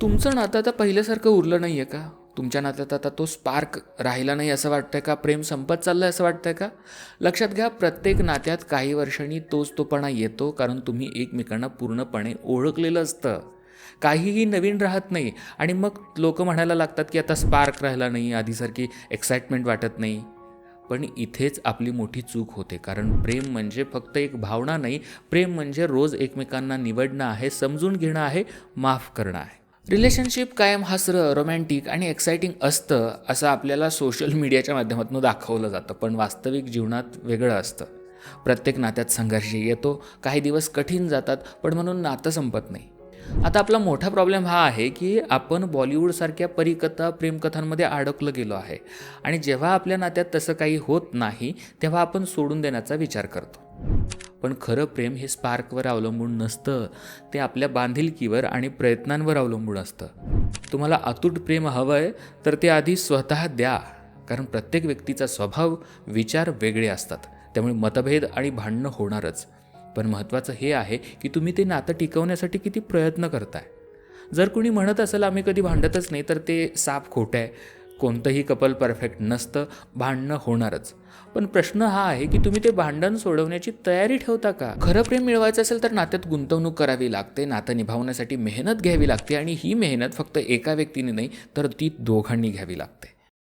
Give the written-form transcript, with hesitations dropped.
तुमचं नातं आता पहिल्यासारखं उरलं नाही आहे का? तुमच्या नात्यात आता तो स्पार्क राहिला नाही असं वाटतंय का? प्रेम संपत चाललं आहे असं वाटतंय का? लक्षात घ्या, प्रत्येक नात्यात काही वर्षांनी तोपणा येतो, कारण तुम्ही एकमेकांना पूर्णपणे ओळखलेलं असतं. काहीही नवीन राहत नाही आणि मग लोक म्हणायला लागतात की आता स्पार्क राहिला नाही, आधीसारखी एक्साइटमेंट वाटत नाही. पण इथेच आपली मोठी चूक होते, कारण प्रेम म्हणजे फक्त एक भावना नाही. प्रेम म्हणजे रोज एकमेकांना निवडणं आहे, समजून घेणं आहे, माफ करणं आहे. रिलेशनशिप कायम हसरं, रोमॅन्टिक आणि एक्साइटिंग असतं असं आपल्याला सोशल मीडियाच्या माध्यमातून दाखवलं जातं, पण वास्तविक जीवनात वेगळं असतं. प्रत्येक नात्यात संघर्ष येतो, काही दिवस कठीण जातात, पण म्हणून नातं संपत नाही. आता आपला मोठा प्रॉब्लेम हा आहे की आपण बॉलिवूडसारख्या परिकथा, प्रेमकथांमध्ये अडकलं गेलो आहे आणि जेव्हा आपल्या नात्यात तसं काही होत नाही तेव्हा आपण सोडून देण्याचा विचार करतो. पण खरं प्रेम हे स्पार्कवर अवलंबून नसतं, ते आपल्या बांधिलकीवर आणि प्रयत्नांवर अवलंबून असतं. तुम्हाला अतूट प्रेम हवं आहे तर ते आधी स्वतः द्या, कारण प्रत्येक व्यक्तीचा स्वभाव, विचार वेगळे असतात, त्यामुळे मतभेद आणि भांडणं होणारच. पण महत्त्वाचं हे आहे की तुम्ही ते नातं टिकवण्यासाठी किती प्रयत्न करताय. जर कुणी म्हणत असेल आम्ही कधी भांडतच नाही, तर ते साफ खोटं आहे. कोणतंही कपल परफेक्ट नसतं, भांडणं होणारच. पण प्रश्न हा आहे की तुम्ही ते भांडण सोडवण्याची तयारी ठेवता का? खरं प्रेम मिळवायचं असेल तर नात्यात गुंतवणूक करावी लागते, नातं निभावण्यासाठी मेहनत घ्यावी लागते आणि ही मेहनत फक्त एका व्यक्तीने नाही तर ती दोघांनी घ्यावी लागते.